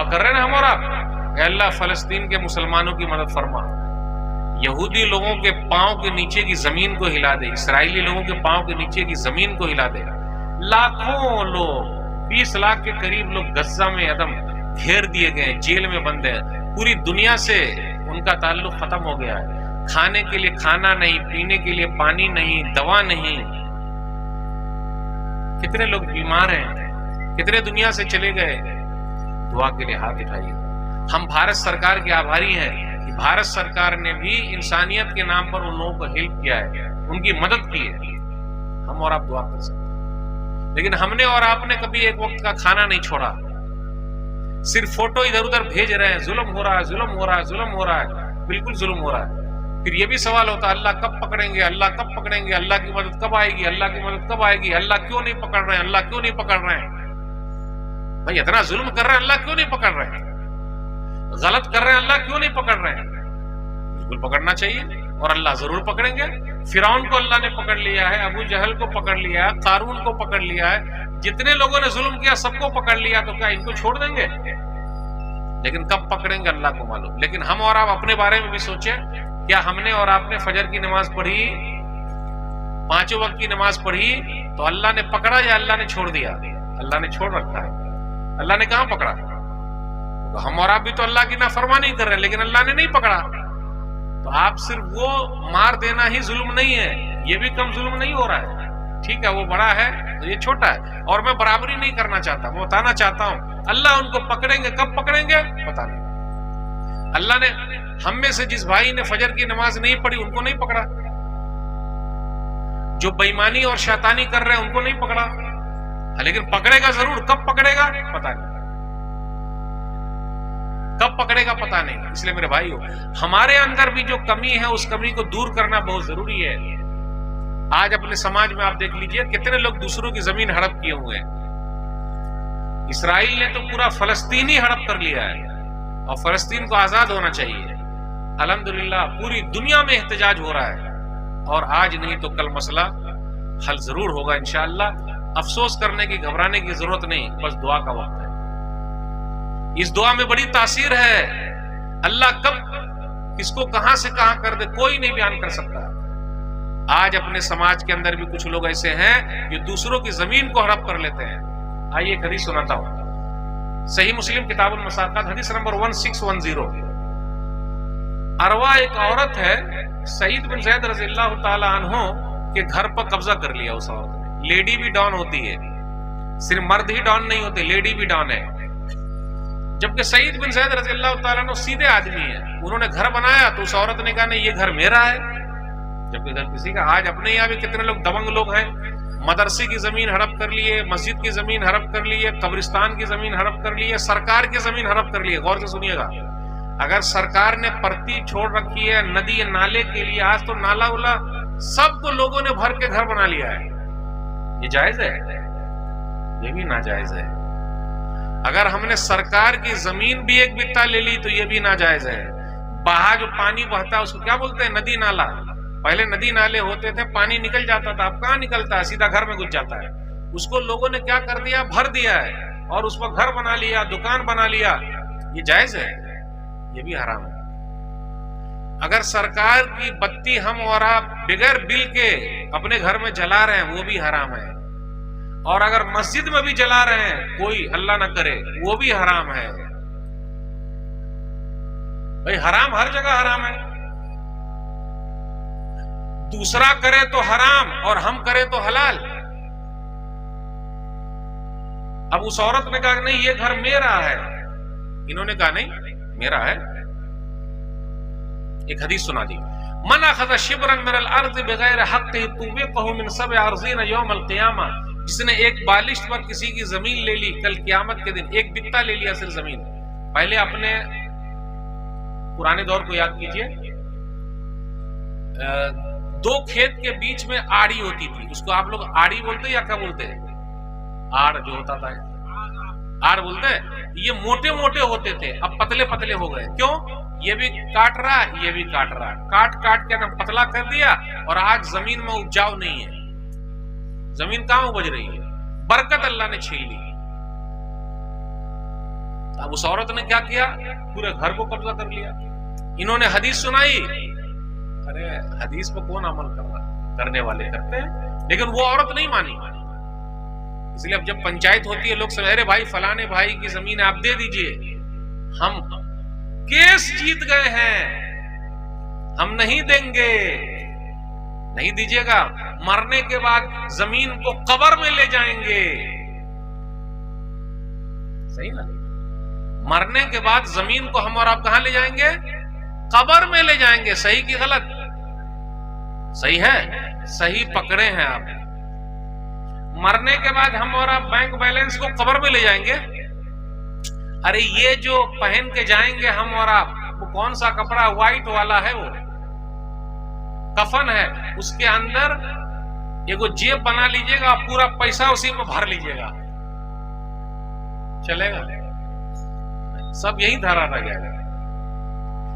दुआ कर रहे हैं ना हम और आप, अल्लाह फलस्तीन के मुसलमानों की मदद फरमा, यहूदी लोगों के पांव के नीचे की जमीन को हिला दे, इसराइली लोगों के पांव के नीचे की जमीन को हिला दे। लाखों लोग, 20 लाख के करीब लोग गज्जा में एकदम घेर दिए गए, जेल में बंद है, पूरी दुनिया से उनका ताल्लुक खत्म हो गया है। खाने के लिए खाना नहीं, पीने के लिए पानी नहीं, दवा नहीं। कितने लोग बीमार हैं, कितने दुनिया से चले गए। दुआ के लिए हाथ उठाइए। हम भारत सरकार के आभारी हैं कि भारत सरकार ने भी इंसानियत के नाम पर उन लोगों को हेल्प किया है, उनकी मदद की है। हम और आप दुआ कर सकते हैं, लेकिन हमने और आपने कभी एक वक्त का खाना नहीं छोड़ा। सिर्फ फोटो इधर उधर भेज रहे हैं, जुल्म हो रहा है, जुल्म हो रहा है, जुल्म हो रहा है, बिल्कुल जुल्म हो रहा है। फिर ये भी सवाल होता है, अल्लाह कब पकड़ेंगे, अल्लाह कब पकड़ेंगे, अल्लाह की मदद कब आएगी, अल्लाह की मदद कब आएगी, अल्लाह क्यों नहीं पकड़ रहे हैं, अल्लाह क्यों नहीं पकड़ रहे हैं। भाई इतना जुल्म कर रहे हैं, अल्लाह क्यों नहीं पकड़ रहे हैं, गलत कर रहे हैं, अल्लाह क्यों नहीं पकड़ रहे हैं। बिल्कुल पकड़ना चाहिए और अल्लाह जरूर पकड़ेंगे। फिरौन को अल्लाह ने पकड़ लिया है, अबू जहल को पकड़ लिया है, कारून को पकड़ लिया है, जितने लोगों ने जुल्म किया सबको पकड़ लिया, तो क्या इनको छोड़ देंगे। लेकिन कब पकड़ेंगे अल्लाह को मालूम। लेकिन हम और आप अपने बारे में भी सोचें, क्या हमने और आपने फजर की नमाज पढ़ी, 5 वक्त की नमाज पढ़ी, तो अल्लाह ने पकड़ा या अल्लाह ने छोड़ दिया। अल्लाह ने छोड़ रखा है, अल्लाह ने कहां पकड़ा। तो हम और आप भी तो अल्लाह की नाफरमानी कर रहे हैं, लेकिन अल्लाह ने नहीं पकड़ा। तो आप सिर्फ वो मार देना ही जुल्म नहीं है, ये भी कम जुल्म नहीं हो रहा है। ठीक है, वो बड़ा है तो ये छोटा है, और मैं बराबरी नहीं करना चाहता, मैं बताना चाहता हूं अल्लाह उनको पकड़ेंगे, कब पकड़ेंगे पता नहीं। अल्लाह ने हम में से जिस भाई ने फजर की नमाज नहीं पढ़ी उनको नहीं पकड़ा, जो बेईमानी और शैतानी कर रहे हैं उनको नहीं पकड़ा, लेकिन पकड़ेगा जरूर। कब पकड़ेगा पता नहीं, कब पकड़ेगा पता नहीं। इसलिए मेरे भाइयों, हमारे अंदर भी जो कमी है उस कमी को दूर करना बहुत जरूरी है। आज अपने समाज में आप देख लीजिए, कितने लोग दूसरों की जमीन हड़प किए हुए हैं। इसराइल ने तो पूरा फलस्तीन ही हड़प कर लिया है, और फलस्तीन को आजाद होना चाहिए। अल्हम्दुलिल्लाह पूरी दुनिया में एहतजाज हो रहा है, और आज नहीं तो कल मसला हल जरूर होगा इंशाअल्लाह। अफसोस करने की, घबराने की जरूरत नहीं, बस दुआ का वक्त है। इस दुआ में बड़ी तासीर है। अल्लाह कब किसको कहां से कहां कर दे कोई नहीं बयान कर सकता। आज अपने समाज के अंदर भी कुछ लोग ऐसे हैं जो दूसरों की जमीन को हड़प कर लेते हैं। आइए एक हदीस सुनाता हूं, सही मुस्लिम किताबुल मसाकात हदीस नंबर 1610। अरवा एक औरत है, सईद बिन ज़ैद रज़ियल्लाहु ताला अन्हु के घर पर कब्जा कर लिया उस औरत ने। लेडी भी डॉन होती है, सिर्फ मर्द ही डॉन नहीं होते, लेडी भी डॉन है। जबकि सईद बिन ज़ैद रज़ियल्लाहु ताला अन्हु सीधे आदमी है, उन्होंने घर बनाया तो उस औरत ने कहा नहीं ये घर मेरा है, जबकि घर किसी का। आज अपने यहाँ भी कितने लोग दबंग लोग हैं, मदरसे की जमीन हड़प कर लिए, मस्जिद की जमीन हड़प कर लिए, कब्रिस्तान की जमीन हड़प कर लिए, सरकार की जमीन हड़प कर लिए। गौर से सुनिएगा, अगर सरकार ने परती छोड़ रखी है नदी नाले के लिए, आज तो नाला उला सबको लोगों ने भर के घर बना लिया है, ये जायज है? ये भी नाजायज है। अगर हमने सरकार की जमीन भी एक बित्ता ले ली तो ये भी नाजायज है। बाहर जो पानी बहता है उसको क्या बोलते हैं? नदी नाला। पहले नदी नाले होते थे, पानी निकल जाता था, अब कहाँ निकलता है, सीधा घर में घुस जाता है। उसको लोगों ने क्या कर दिया, भर दिया है, और उस पर घर बना लिया, दुकान बना लिया। ये जायज है? ये भी हराम है। अगर सरकार की बत्ती हम और आप बिगैर बिल के अपने घर में जला रहे हैं वो भी हराम है, और अगर मस्जिद में भी जला रहे हैं कोई, अल्लाह ना करे, वो भी हराम है। भाई हराम हर जगह हराम है। दूसरा करे तो हराम और हम करे तो हलाल। अब उस औरत ने कहा नहीं ये घर मेरा है, इन्होंने कहा नहीं मेरा है। एक हदीस सुना दी, मन अखज़ शिब्रन मिनल अर्ज़ बिगैर हक़्क़िही तुबिक़हु मिन सब'i अर्ज़ीन यौमल क़ियामा। जिसने एक बालिश पर किसी की जमीन ले ली कल कियामत के दिन, एक बित्ता ले लिया सिर्फ जमीन। पहले अपने पुराने दौर को याद कीजिए, 2 खेत के बीच में आड़ी होती थी, उसको आप लोग आड़ी बोलते या क्या बोलते हैं? आड़ जो होता था, आड़ बोलते हैं। ये मोटे मोटे होते थे, अब पतले पतले हो गए। क्यों? ये भी काट रहा, ये भी काट रहा, काट काट के एकदम पतला कर दिया, और आज जमीन में उपजाऊ नहीं है। जमीन कहां उपज रही है? बरकत अल्लाह ने छीन ली। अब उस औरत ने क्या किया, पूरे घर को कब्जा कर लिया। इन्होंने हदीस सुनाई, अरे हदीस पे कौन अमल कर रहा, करने वाले करते हैं, लेकिन वो औरत नहीं मानी। इसलिए अब जब पंचायत होती है, लोग समझ, अरे भाई फलाने भाई की जमीन आप दे दीजिए, हम केस जीत गए हैं, हम नहीं देंगे। नहीं दीजिएगा, मरने के बाद जमीन को कब्र में ले जाएंगे। सही ना, मरने के बाद जमीन को हम और आप कहां ले जाएंगे, कब्र में ले जाएंगे। सही कि गलत? सही है, सही पकड़े हैं आप। मरने के बाद हम और आप बैंक बैलेंस को कब्र में ले जाएंगे। अरे ये जो पहन के जाएंगे हम और आप, वो कौन सा कपड़ा, व्हाइट वाला है, वो कफन है, उसके अंदर एगो जेब बना लीजिएगा, पूरा पैसा उसी में भर लीजिएगा, चलेगा? सब यही धरा रह जाएगा,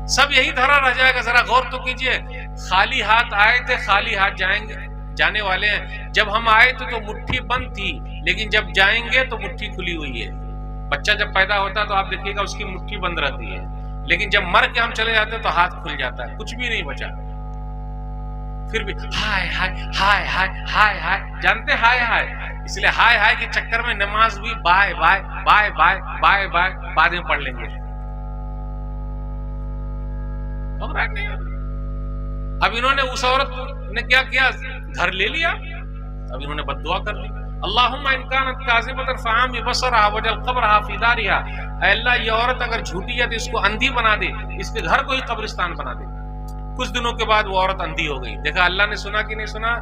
सब यही धरा रह जाएगा। जरा गौर तो कीजिए, खाली हाथ आए थे, खाली हाथ जाएंगे, जाने वाले हैं। जब हम आए थे तो मुट्ठी बंद थी, लेकिन जब जाएंगे तो मुट्ठी खुली हुई है। बच्चा जब पैदा होता है तो आप देखिएगा उसकी मुट्ठी बंद रहती है, लेकिन जब मर के हम चले जाते हैं तो हाथ खुल जाता है, कुछ भी नहीं बचा। फिर भी हाय हाय हाय हाय हाय हाय, जानते हाय हाय, इसलिए हाय हाय के चक्कर में नमाज भी बाय बाय बाय बाय बाय बाय बाद में पढ़ लेंगे। अब इन्होंने, उस औरत ने क्या किया, घर ले लिया। अब इन्होंने बद्दुआ कर ली, अल्लाहुम्मा इन कानत काज़िबतन फ़अमी बसरहा वजल क़ब्रहा फ़ी दारिहा, ऐ अल्लाह ये औरत अगर झूठी है तो इसको अंधी बना दे, इसके घर को ही कब्रिस्तान बना दे। कुछ दिनों के बाद वो औरत अंधी हो गई। देखा अल्लाह ने सुना कि नहीं सुना?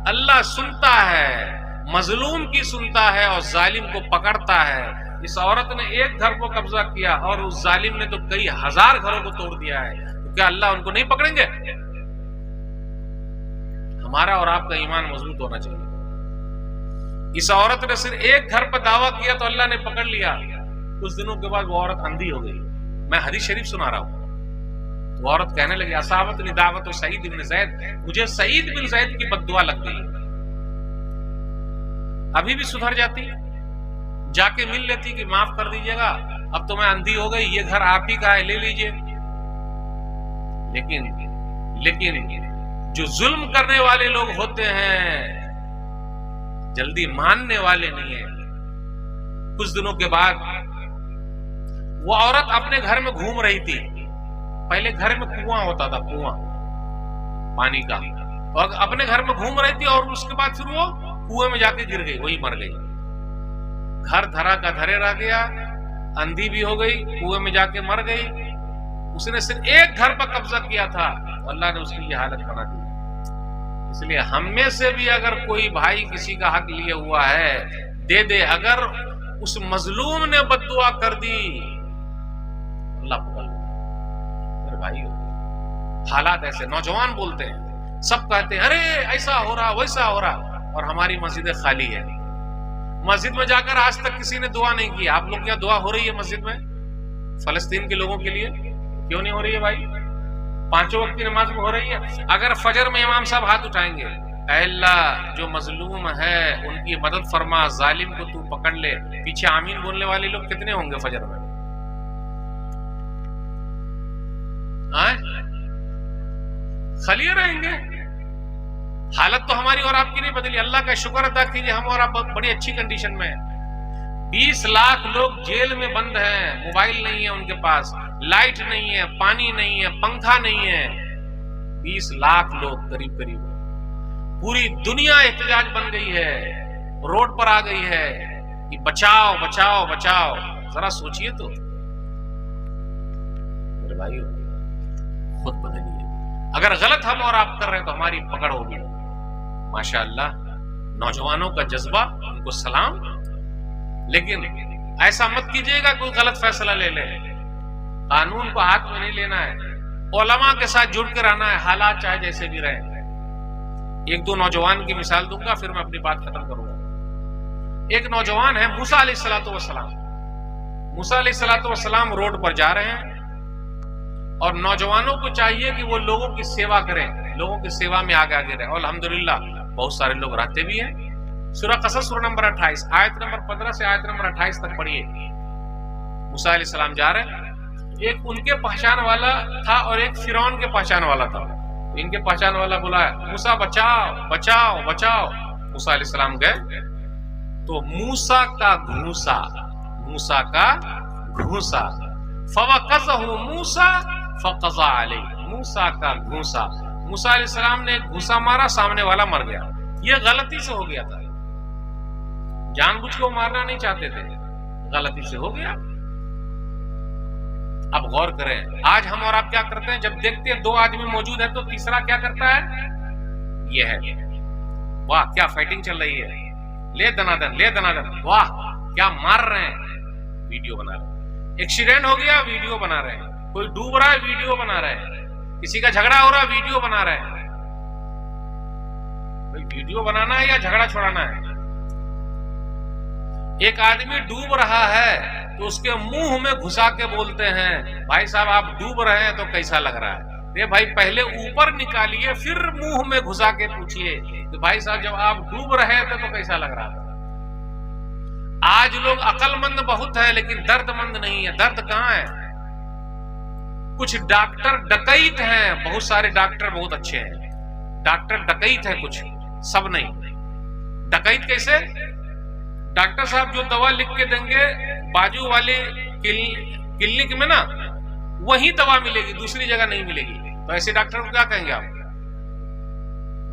अल्लाह सुनता है, मजलूम की सुनता है और जालिम को पकड़ता है। इस औरत ने एक घर को कब्जा किया और उस जालिम ने तो कई हजार घरों को तोड़ दिया है, तो क्या अल्लाह उनको नहीं पकड़ेंगे? हमारा और आपका ईमान मजबूत होना चाहिए। इस औरत ने सिर्फ एक घर पर दावा किया तो अल्लाह ने पकड़ लिया। कुछ दिनों के बाद वो औरत अंधी हो गई। मैं हदीस शरीफ सुना रहा हूं। वो औरत कहने लगी, असाबत निदावत सईद बिन ज़ैद, मुझे सईद बिन ज़ैद की बद्दुआ लग गई। अभी भी सुधर जाती, जाके मिल लेती कि माफ कर दीजिएगा, अब तो मैं अंधी हो गई, ये घर आप ही का है, ले लीजिए। लेकिन जो जुल्म करने वाले लोग होते हैं जल्दी मानने वाले नहीं है। कुछ दिनों के बाद वो औरत अपने घर में घूम रही थी। पहले घर में कुआं होता था, कुआं पानी का, और अपने घर में घूम रही थी और उसके बाद फिर वो कुएं में जाके गिर गई, वही मर गई। घर धरा का धरे रह गया, अंधी भी हो गई, कुएं में जाके मर गई। उसने सिर्फ एक घर पर कब्जा किया था, अल्लाह ने उसकी ये हालत बना दी। इसलिए हम में से भी अगर कोई भाई किसी का हक लिए हुआ है, दे दे। अगर उस मजलूम ने बद्दुआ कर दी, अल्लाह पकड़ ले। भाई हालात ऐसे, नौजवान बोलते हैं, सब कहते हैं अरे ऐसा हो रहा वैसा हो रहा, और हमारी मस्जिदें खाली है। मस्जिद में जाकर आज तक किसी ने दुआ नहीं की। आप लोग क्या दुआ हो रही है मस्जिद में फलस्तीन के लोगों के लिए? क्यों नहीं हो रही है भाई? 5 वक्त की नमाज में हो रही है। अगर फजर में इमाम साहब हाथ उठाएंगे, ऐ अल्लाह जो मजलूम है उनकी मदद फरमा, जालिम को तू पकड़ ले, पीछे आमीन बोलने वाले लोग कितने होंगे फजर में? खलिए रहेंगे। हालत तो हमारी और आपकी नहीं बदली। अल्लाह का शुक्र अदा कीजिए, हम और आप बड़ी अच्छी कंडीशन में हैं। 20 लाख लोग जेल में बंद हैं, मोबाइल नहीं है उनके पास, लाइट नहीं है, पानी नहीं है, पंखा नहीं है। 20 लाख लोग करीब करीब। पूरी दुनिया एहतजाज बन गई है, रोड पर आ गई है कि बचाओ बचाओ बचाओ। जरा सोचिए तो मेरे भाइयों, खुद बदलिए। अगर गलत हम और आप कर रहे हैं तो हमारी पकड़ होगी। माशाअल्लाह, नौजवानों का जज्बा, उनको सलाम। लेकिन ऐसा मत कीजिएगा कोई गलत फैसला ले ले। कानून को हाथ में नहीं लेना है, उलमा के साथ जुड़ के रहना है, हालात चाहे जैसे भी रहे। एक दो नौजवान की मिसाल दूंगा, फिर मैं अपनी बात खत्म करूंगा। एक नौजवान है मूसा अलैहिस्सलातु वस्सलाम। मूसा अलैहिस्सलातु वस्सलाम रोड पर जा रहे हैं और नौजवानों को चाहिए कि वो लोगों की सेवा करें, लोगों की सेवा में आगे आगे रहे। और अल्हम्दुलिल्लाह बहुत सारे लोग रहते भी हैं। सूरह क़सस सूरह नंबर 28 आयत नंबर 15 से आयत नंबर 28 तक पढ़िए। मूसा अलैहिस्सलाम जा रहे हैं, एक उनके पहचान वाला था और एक फिरौन के पहचान वाला था। इनके पहचान वाला बोला मूसा बचाओ बचाओ बचाओ। मूसा अलैहिस्सलाम गए तो मूसा का घूंसा फवक़ज़हु मूसा फ़क़ज़ा अलैहि, मूसा का घूंसा। मूसा अलैहिस्सलाम ने घूंसा मारा, सामने वाला मर गया। यह गलती से हो गया था, जानबूझ के वो मारना नहीं चाहते थे, गलती से हो गया। अब गौर करें, आज हम और आप क्या करते हैं, जब देखते हैं दो आदमी मौजूद है तो तीसरा क्या करता है, ये है वाह क्या फाइटिंग चल रही है, ले दनादन, वाह क्या मार रहे हैं, वीडियो बना रहे हैं। एक्सीडेंट हो गया, वीडियो बना रहे हैं। कोई डूब रहा है, वीडियो बना रहे हैं। किसी का झगड़ा हो रहा है, वीडियो बना रहे हैं। भाई वीडियो बनाना है या झगड़ा छुड़ाना है? एक आदमी डूब रहा है तो उसके मुंह में घुसा के बोलते हैं भाई साहब आप डूब रहे हैं तो कैसा लग रहा है? ये भाई पहले ऊपर निकालिए फिर मुंह में घुसा के पूछिए कि भाई साहब जब आप डूब रहे थे तो कैसा लग रहा था? आज लोग अक्लमंद बहुत है लेकिन दर्दमंद नहीं है। दर्द कहां है? कुछ डॉक्टर डकैत हैं, बहुत सारे डॉक्टर बहुत अच्छे हैं, डॉक्टर डकैत है कुछ, सब नहीं। डकैत कैसे? डॉक्टर साहब जो दवा लिख के देंगे बाजू वाले क्लिनिक में ना वही दवा मिलेगी, दूसरी जगह नहीं मिलेगी। तो ऐसे डॉक्टर को क्या कहेंगे आप?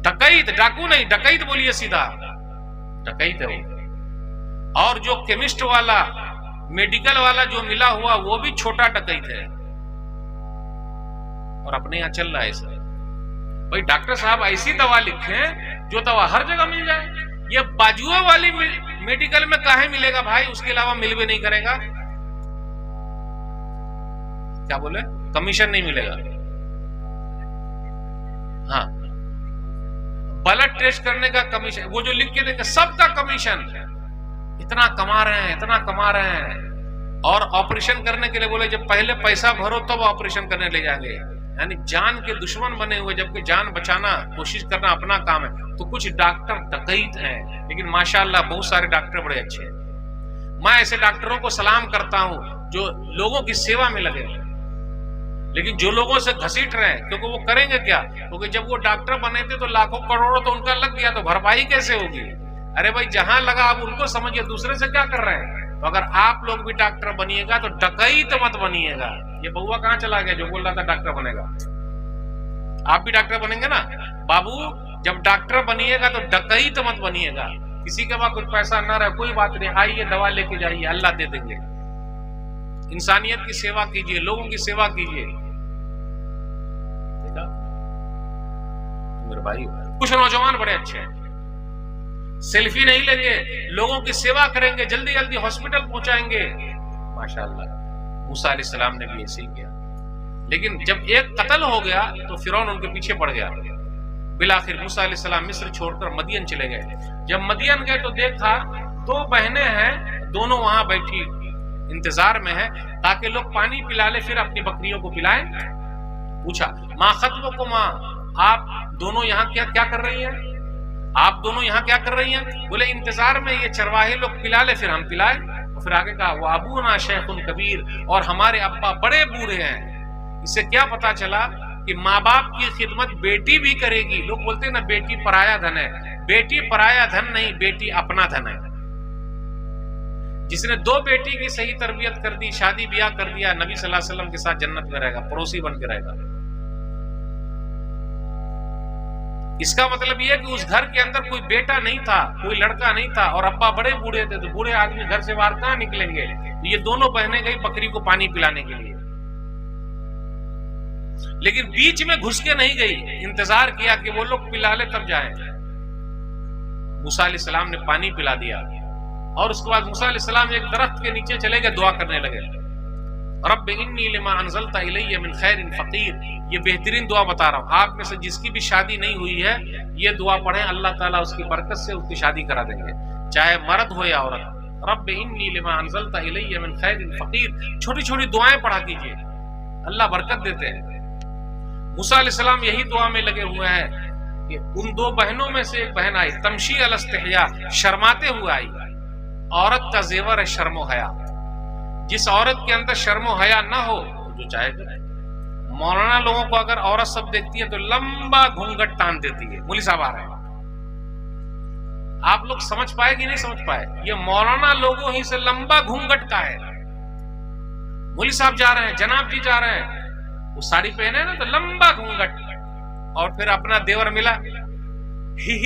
डकैत, डाकू नहीं, डकैत बोलिए सीधा, डकैत है वो। और जो केमिस्ट वाला मेडिकल वाला जो मिला हुआ वो भी छोटा डकैत है। और अपने यहां चल रहा है ऐसा। भाई डॉक्टर साहब ऐसी दवा लिखें जो दवा हर जगह मिल जाए। ये बाजुओं वाली मेडिकल में काहे मिलेगा भाई, उसके अलावा मिल भी नहीं करेगा। क्या बोले? कमीशन नहीं मिलेगा। हाँ, ब्लड टेस्ट करने का कमीशन, वो जो लिख के देंगे सबका कमीशन, इतना कमा रहे हैं, इतना कमा रहे हैं। और ऑपरेशन करने के लिए बोले जब पहले पैसा भरो तब ऑपरेशन करने ले जाएंगे, यानी जान के दुश्मन बने हुए, जबकि जान बचाना कोशिश करना अपना काम है। तो कुछ डॉक्टर डकैत हैं, लेकिन माशाअल्लाह बहुत सारे डॉक्टर बड़े अच्छे हैं। मैं ऐसे डॉक्टरों को सलाम करता हूं जो लोगों की सेवा में लगे हैं, लेकिन जो लोगों से घसीट रहे हैं, क्योंकि वो करेंगे क्या, क्योंकि जब वो डॉक्टर बने थे तो लाखों करोड़ों तो उनका लग गया, तो भरपाई कैसे होगी? अरे भाई जहां लगा आप उनको समझिए, दूसरे से क्या कर रहे हैं? तो अगर आप लोग भी डॉक्टर बनिएगा तो डकैत मत बनिएगा। ये बउआ कहां चला गया जो बोल रहा था डॉक्टर बनेगा? आप भी डॉक्टर बनेंगे ना बाबू, जब डॉक्टर बनिएगा तो डकैत मत बनिएगा। किसी के पास कुछ पैसा ना रहे कोई बात नहीं, आइए दवा लेके जाइए, अल्लाह दे देंगे। इंसानियत की सेवा कीजिए, लोगों की सेवा कीजिए। देखा मेरे भाई, कुछ नौजवान बड़े अच्छे हैं, सेल्फी नहीं लेंगे, लोगों की सेवा करेंगे, जल्दी जल्दी हॉस्पिटल पहुंचाएंगे। माशाअल्लाह मूसा अलैहिस्सलाम ने भी ऐसे ही किया। लेकिन जब एक कत्ल हो गया तो फिरौन उनके पीछे पड़ गया। बिलाखिर मूसा अलैहिस्सलाम मिस्र छोड़कर मदियन चले गए। जब मदियन गए तो देखा दो बहनें हैं, दोनों वहां बैठी इंतजार में है ताकि लोग पानी पिला ले, फिर अपनी बकरियों को पिलाएं। पूछा माँ खत्बकुमा, आप दोनों यहाँ क्या क्या कर रही हैं? आप दोनों यहाँ क्या कर रही हैं? बोले इंतजार में, ये चरवाहे लोग पिला ले फिर हम पिलाए। और फिर आगे कहा वो अबूना शेखुन कबीर, और हमारे अब्बा बड़े बूढ़े हैं। इससे क्या पता चला कि माँ बाप की खिदमत बेटी भी करेगी। लोग बोलते हैं ना बेटी पराया धन है, बेटी पराया धन नहीं, बेटी अपना धन है। जिसने दो बेटी की सही तरबियत कर दी, शादी ब्याह कर दिया, नबी सल्लल्लाहु अलैहि वसल्लम के साथ जन्नत में रहेगा, पड़ोसी बन के रहेगा। इसका मतलब यह कि उस घर के अंदर कोई बेटा नहीं था, कोई लड़का नहीं था, और अब्बा बड़े बूढ़े थे, तो बूढ़े आदमी घर से बाहर कहां निकलेंगे? तो ये दोनों बहनें गई बकरी को पानी पिलाने के लिए, लेकिन बीच में घुस के नहीं गई, इंतजार किया कि वो लोग पिला ले तब जाए। मूसा अलैहिस्सलाम ने पानी पिला दिया और उसके बाद मूसा अलैहिस्सलाम एक दरख्त के नीचे चले गए, दुआ करने लगे, रब्बि इन्नी लिमा अनज़लता इलैया मिन खैरिन फ़क़ीर। ये बेहतरीन दुआ बता रहा हूँ, आप में से जिसकी भी शादी नहीं हुई है ये दुआ पढ़ें, अल्लाह ताला उसकी बरकत से उसकी शादी करा देंगे, चाहे मर्द हो या औरत। रब्बि इन्नी लिमा अनज़लता इलैया मिन खैरिन फ़क़ीर। छोटी छोटी दुआएं पढ़ा कीजिए, अल्लाह बरकत देते हैं। मूसा अलैहिस्सलाम यही दुआ में लगे हुए हैं कि उन दो बहनों में से एक बहन आई, तमशी अल इस्तिहया, शर्माते हुए आई। औरत का जेवर है शर्मो हया, जिस औरत के अंदर शर्मो हया ना हो तो जो चाहे करे। मौलाना लोगों को अगर औरत सब देखती है तो लंबा घूंघट तान देती है। मौली साहब आ रहे हैं, आप लोग समझ पाए कि नहीं समझ पाए? ये मौलाना लोगों ही से लंबा घूंघट का है। मौली साहब जा रहे हैं, जनाब जी जा रहे हैं, वो साड़ी पहने ना तो लंबा घूंघट, और फिर अपना देवर मिला, ही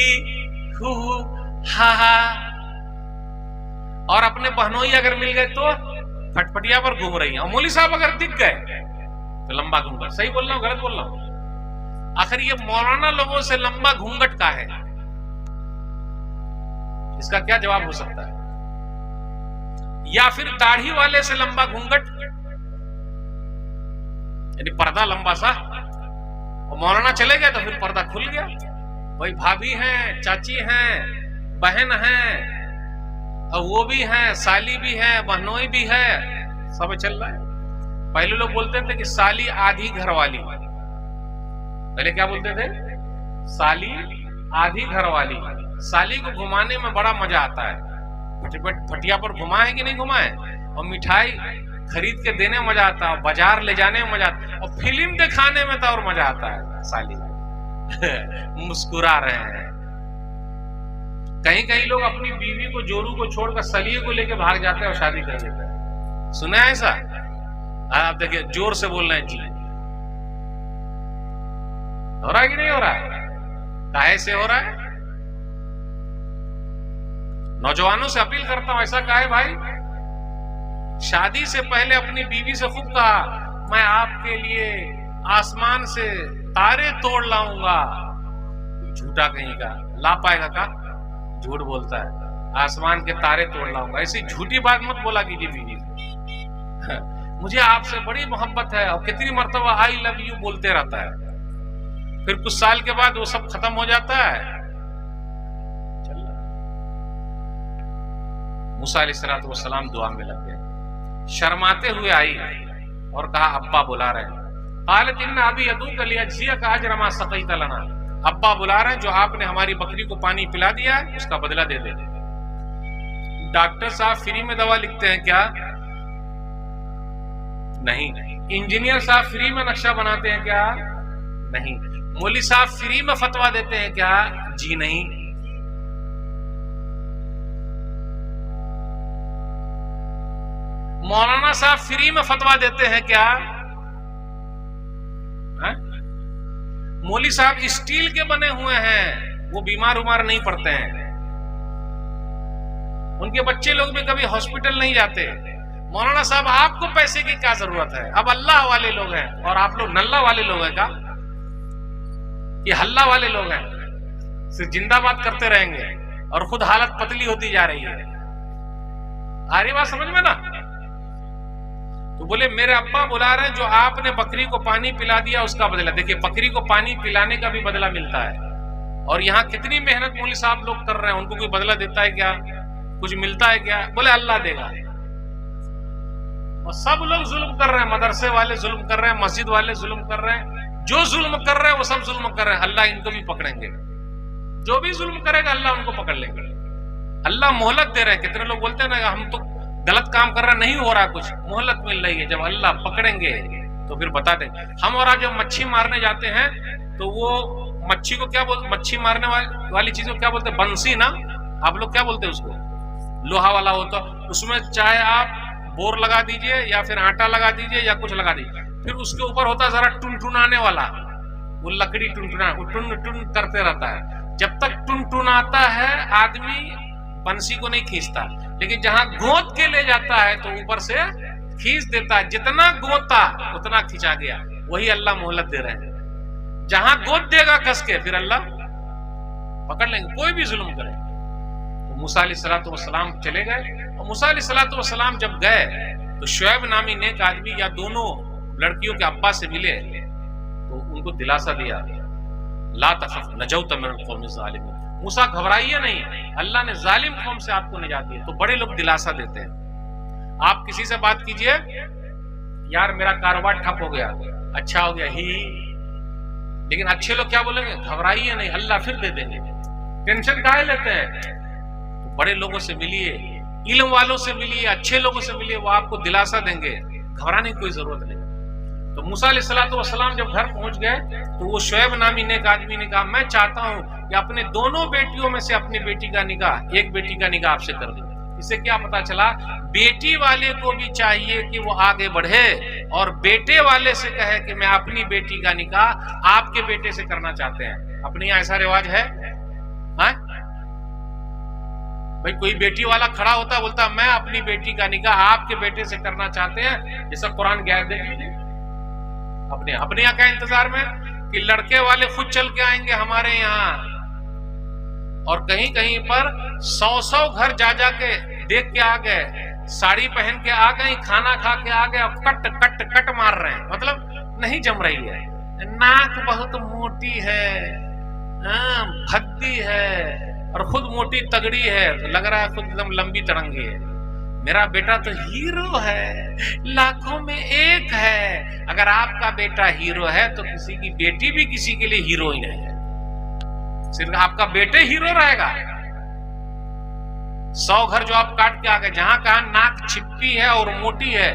हु हा हा, और अपने बहनोई अगर मिल गए तो फटफटिया पर घूम रही हैं। और मौली साहब अगर दिख गए तो लंबा घूंघट। सही बोल रहा हूं, गलत बोल रहा हूं? आखिर ये मौलाना लोगों से लंबा घूंघट का है, इसका क्या जवाब हो सकता है? या फिर दाढ़ी वाले से लंबा घूंघट, यानी पर्दा लंबा सा, और मौलाना चले गए तो फिर पर्दा खुल गया। भाई भाभी हैं, चाची हैं, बहन हैं, और वो भी हैं, साली भी है, बहनोई भी है, सब चल रहा है। पहले लोग बोलते थे कि साली आधी घरवाली, पहले क्या बोलते थे? साली आधी घरवाली। साली को घुमाने में बड़ा मजा आता है। फटिया पर घुमा है कि नहीं घुमा है? और मिठाई खरीद के देने में मजा आता है, बाजार ले जाने में मजा आता है, और फिल्म दिखाने में तो और मजा आता है। साली मुस्कुरा रहे हैं। कहीं कहीं लोग अपनी बीवी को, जोरू को छोड़कर सलिए को लेकर भाग जाते हैं और शादी कर लेते हैं। सुना है ऐसा? आप देखिए, जोर से बोल रहे हैं जी। हो रहा है कि नहीं हो रहा है? काहे से हो रहा है? नौजवानों से अपील करता हूं, ऐसा काहे भाई? शादी से पहले अपनी बीवी से खूब कहा, मैं आपके लिए आसमान से तारे तोड़ लाऊंगा। झूठा कहीं का, ला पाएगा का? झूठ बोलता है, आसमान के तारे तोड़ लाऊंगा। ऐसी झूठी बात मत बोला कीजिए बीवी से। मुझे आपसे बड़ी मोहब्बत है, और कितनी मर्तबा आई लव यू बोलते रहता है, फिर कुछ साल के बाद वो सब खत्म हो जाता है। मूसा अलैहिस्सलातु वस्सलाम दुआ में लग गए। शर्माते हुए आई और कहा, अब्बा बुला रहे हैं। क़ालत इन्ना अबी यदूका लियजज़ियका अजर मा सक़ैत लना। अब्बा बुला रहे हैं, जो आपने हमारी बकरी को पानी पिला दिया है उसका बदला दे दे। डॉक्टर साहब फ्री में दवा लिखते हैं क्या? नहीं। इंजीनियर साहब फ्री में नक्शा बनाते हैं क्या? नहीं। मौलवी साहब फ्री में फतवा देते हैं क्या? जी नहीं। मौलाना साहब फ्री में फतवा देते हैं क्या? मौलवी साहब स्टील के बने हुए हैं, वो बीमार उमार नहीं पड़ते हैं, उनके बच्चे लोग भी कभी हॉस्पिटल नहीं जाते। मौलाना साहब आपको पैसे की क्या जरूरत है? अब अल्लाह वाले लोग हैं और आप लोग नल्ला वाले लोग हैं का? ये हल्ला वाले लोग हैं, सिर्फ जिंदाबाद करते रहेंगे और खुद हालत पतली होती जा रही है। आ रही बात समझ में ना? तो बोले मेरे अब्बा बुला रहे हैं, जो आपने बकरी को पानी पिला दिया उसका बदला। देखिए, बकरी को पानी पिलाने का भी बदला मिलता है, और यहाँ कितनी मेहनत मौलवी साहब लोग कर रहे हैं, उनको कोई बदला देता है क्या? कुछ मिलता है क्या? बोले अल्लाह देगा। और सब लोग जुल्म कर रहे हैं, मदरसे वाले जुल्म कर रहे हैं, मस्जिद वाले जुल्म कर रहे हैं, जो जुल्म कर रहे हैं वो सब जुल्म कर रहे हैं। अल्लाह इनको भी पकड़ेंगे, जो भी जुल्म करेगा अल्लाह उनको पकड़ लेंगे। अल्लाह मोहलत दे रहे हैं। कितने लोग बोलते हैं ना, हम तो गलत काम कर रहा, नहीं हो रहा कुछ, मोहलत मिल रही है। जब अल्लाह पकड़ेंगे तो फिर बता देंगे। हम और आप जब मच्छी मारने जाते हैं तो वो मच्छी को क्या बोलते? मच्छी मारने वाली चीज को क्या बोलते? बंसी ना? आप लोग क्या बोलते हैं उसको? लोहा वाला होता, उसमें चाहे आप बोर लगा दीजिए या फिर आटा लगा दीजिए या कुछ लगा दीजिए, फिर उसके ऊपर होता है जरा टुनटुनाने वाला, वो लकड़ी टुनटुना, वो टुन टुन करते रहता है। जब तक टुनटुनाता है आदमी बंसी को नहीं खींचता, लेकिन जहां गोद के ले जाता है तो ऊपर से खींच देता है। जितना गोता उतना खींचा गया। वही अल्लाह मोहलत दे रहे हैं। जहां गोद देगा कस के, फिर अल्लाह पकड़ लेंगे, कोई भी जुल्म करे। तो मूसा अलैहिस्सलातु वस्सलाम चले गए, और मूसा अलैहिस्सलातु वस्सलाम जब गए तो शुएब नामी नेक आदमी या दोनों लड़कियों के अब्बा से मिले तो उनको दिलासा दिया, ला तखफ नजौत मिनल कौमिज़ ज़ालिमीन। मूसा घबराइए नहीं, अल्लाह ने जालिम कौम से आपको निजात दी। तो बड़े लोग दिलासा देते हैं। आप किसी से बात कीजिए, यार मेरा कारोबार ठप हो गया, अच्छा हो गया ही, लेकिन अच्छे लोग क्या बोलेंगे? घबराइए नहीं, अल्लाह फिर दे देंगे। टेंशन काहे लेते हैं? तो बड़े लोगों से मिलिए, इल्म वालों से मिलिए, अच्छे लोगों से मिलिए, वो आपको दिलासा देंगे, घबराने की कोई जरूरत नहीं। तो मूसा अलैहिस्सलाम जब घर पहुंच गए तो वो शुएब नामी नेक आदमी ने कहा, मैं चाहता हूं कि अपने दोनों बेटियों में से अपनी बेटी का निकाह, एक बेटी का निकाह आपसे कर दूं। इससे क्या पता चला, बेटी वाले को भी चाहिए कि वो आगे बढ़े और बेटे वाले से कहे कि मैं अपनी बेटी का निकाह आपके बेटे से करना चाहते हैं। अपने यहाँ ऐसा रिवाज है? भाई कोई बेटी वाला खड़ा होता है, बोलता मैं अपनी बेटी का निकाह आपके बेटे से करना चाहते हैं। जैसा कुरान की आयत देख लीजिए। अपने यहाँ क्या इंतजार में कि लड़के वाले खुद चल के आएंगे हमारे यहाँ, और कहीं कहीं पर 100 घर जा के देख के आ गए, साड़ी पहन के आ गए, खाना खा के आ गए, कट कट कट मार रहे हैं, मतलब नहीं जम रही है, नाक बहुत मोटी है, भद्दी है और खुद मोटी तगड़ी है, तो लग रहा है खुद एकदम लंबी तरंगी है। मेरा बेटा तो हीरो है, लाखों में एक है। अगर आपका बेटा हीरो है तो किसी की बेटी भी किसी के लिए हीरोइन है। सिर्फ आपका बेटे हीरो रहेगा। 100 घर जो आप काट के आ गए, जहां कहा नाक छिपी है और मोटी है,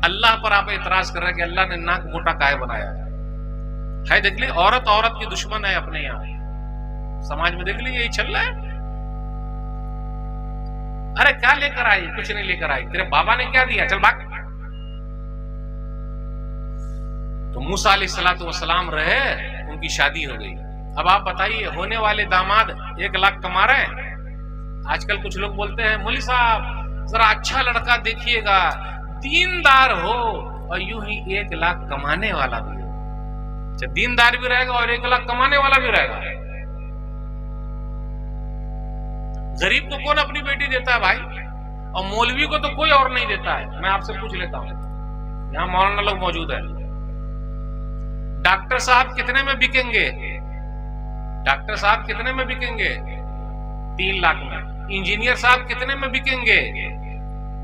अल्लाह पर आप एतराज कर रहे हैं कि अल्लाह ने नाक मोटा काहे बनाया है। देख ली, औरत की दुश्मन है अपने यहाँ समाज में, देख ली यही चल रहा है। अरे क्या लेकर आई? कुछ नहीं लेकर आई। तेरे बाबा ने क्या दिया? चल भाग। तो मूसा अलैहिस्सलाम रहे, उनकी शादी हो गई। अब आप बताइए, होने वाले दामाद 1 लाख कमा रहे हैं। आजकल कुछ लोग बोलते हैं, मौलवी साहब जरा अच्छा लड़का देखिएगा, दीनदार हो और यूं ही 1 लाख कमाने वाला भी हो। अच्छा, दीनदार भी रहेगा और 1 लाख कमाने वाला भी रहेगा। गरीब को कौन अपनी बेटी देता है भाई? और मौलवी को तो कोई और नहीं देता है। मैं आपसे पूछ लेता हूं, यहां मौलाना लोग मौजूद है, डॉक्टर साहब कितने में बिकेंगे? डॉक्टर साहब कितने में बिकेंगे? 3 लाख में। इंजीनियर साहब कितने में बिकेंगे?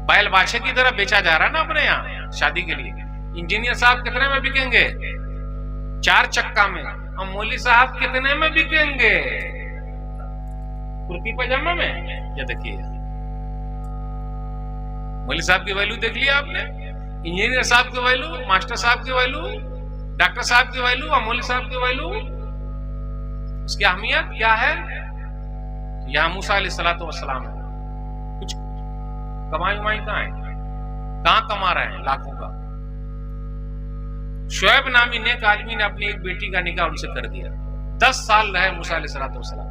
बैल बाछे की तरह बेचा जा रहा है ना अपने यहाँ शादी के लिए। इंजीनियर साहब कितने में बिकेंगे? 4 चक्का में। और मौलवी साहब कितने में बिकेंगे? कुर्ती पजामा में। क्या देखिए, मौलवी साहब की वैल्यू देख लिया आपने, इंजीनियर साहब की वैल्यू, मास्टर साहब की वैल्यू, डॉक्टर साहब की वैल्यू और मौलवी साहब की वैल्यू, उसकी अहमियत क्या है? यहां मूसा अलैहिस्सलाम है, कुछ कमाई उमाई कहां है? कहां कमा रहे हैं लाखों का? शुएब नामी नेक आदमी ने अपनी एक बेटी का निकाह उनसे कर दिया। 10 साल रहे मूसा अलैहिस्सलाम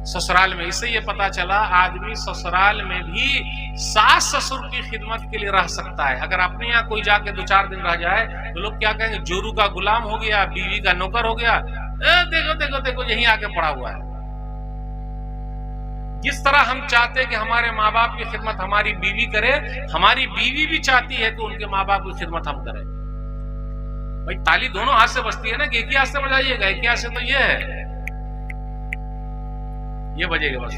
ससुराल में। इससे ये पता चला आदमी ससुराल में भी सास ससुर की खिदमत के लिए रह सकता है। अगर अपने यहाँ कोई जाके 2-4 दिन रह जाए तो लोग क्या कहेंगे, जोरू का गुलाम हो गया, बीवी का नौकर हो गया। देखो देखो देखो, यहीं आके पड़ा हुआ है। जिस तरह हम चाहते हैं कि हमारे माँ बाप की खिदमत हमारी बीवी करे, हमारी बीवी भी चाहती है कि उनके माँ बाप की खिदमत हम करें। भाई ताली दोनों हाथ से बजती है ना, कि एक ही हाथ से बजाइएगा, एक ही हाथ से तो ये है, ये बजेगा बस।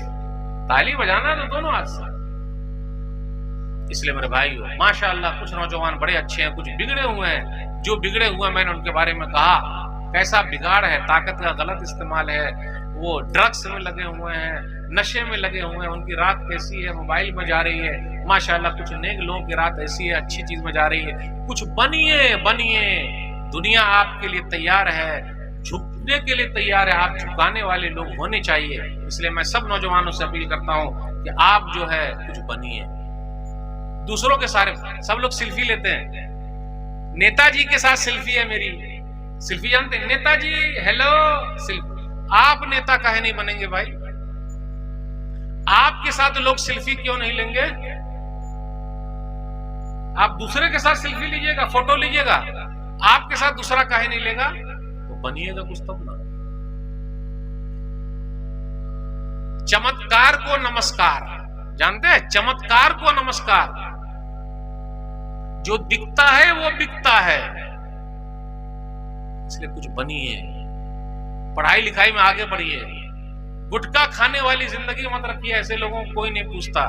ताली बजाना तो दोनों हाथ से। इसलिए मेरे भाइयों, माशाअल्लाह कुछ नौजवान बड़े अच्छे हैं, कुछ बिगड़े हुए हैं। जो बिगड़े हुए मैंने उनके बारे में कहा, कैसा बिगाड़ है, ताकत का गलत इस्तेमाल है, वो ड्रग्स में लगे हुए हैं, नशे में लगे हुए हैं, उनकी रात कैसी है, मोबाइल में जा रही है। माशाअल्लाह कुछ नेक लोगों की रात ऐसी है, अच्छी चीज में जा रही है। कुछ बनिए, दुनिया आपके लिए तैयार है, झुकने के लिए तैयार है, आप झुकाने वाले लोग होने चाहिए। इसलिए मैं सब नौजवानों से अपील करता हूं कि आप जो है कुछ बनिए। दूसरों के सारे सब लोग सेल्फी लेते हैं, नेताजी के साथ सेल्फी है मेरी, सेल्फी जानते हैं, नेताजी हेलो सेल्फी। आप नेता काहे नहीं बनेंगे भाई? आपके साथ लोग सेल्फी क्यों नहीं लेंगे? आप दूसरे के साथ सेल्फी लीजिएगा, फोटो लीजिएगा, आपके साथ दूसरा काहे नहीं लेगा? तो बनिएगा कुछ तब ना। चमत्कार को नमस्कार, जानते हैं? चमत्कार को नमस्कार। जो दिखता है वो बिकता है। इसलिए कुछ बनिए, पढ़ाई लिखाई में आगे बढ़िए। गुटखा खाने वाली जिंदगी मत रखिए, ऐसे लोगों को कोई नहीं पूछता,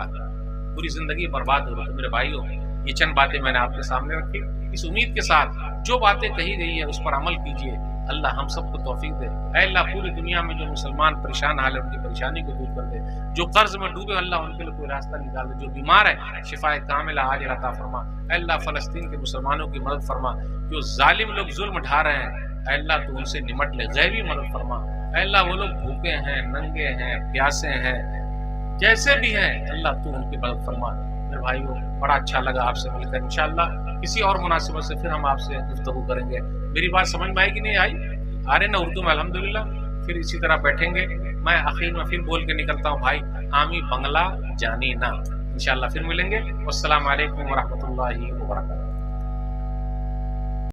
पूरी जिंदगी बर्बाद हो रही है। मेरे भाइयों, ये चंद बातें मैंने आपके सामने रखी, इस उम्मीद के साथ जो बातें कही गई है उस पर अमल कीजिए, अल्लाह हम सबको तौफीक दे। ऐ अल्लाह पूरी दुनिया में जो मुसलमान परेशान हाल है उनकी परेशानी को दूर कर दे, जो कर्ज में डूबे अल्लाह उनके लिए कोई रास्ता निकाल दे, जो बीमार है शिफाए कामिला आजिल अता फरमा। ऐ अल्लाह फ़लस्तीन के मुसलमानों की मदद फरमा, जो जालिम लोग जुल्म ढा रहे हैं ऐ अल्लाह तो उनसे निमट ले, गैबी मदद फरमा। ऐ अल्लाह वो लोग भूखे हैं, नंगे हैं, प्यासे हैं, जैसे भी हैं अल्लाह तू उनकी मदद फरमा। मेरे भाइयों बड़ा अच्छा लगा आपसे मिलकर, इंशाअल्लाह किसी और मुनासिबत से फिर हम आपसे गुफ्तगू करेंगे। मेरी बात समझ में आई कि नहीं आई? आ रहे ना उर्दू में? अल्हम्दुलिल्लाह। फिर इसी तरह बैठेंगे, मैं आखिर में फिर बोल के निकलता हूँ भाई, आमी बंगला जानी ना। इंशाअल्लाह फिर मिलेंगे। वस्सलाम अलैकुम वरहमतुल्लाहि वबरकातुहू।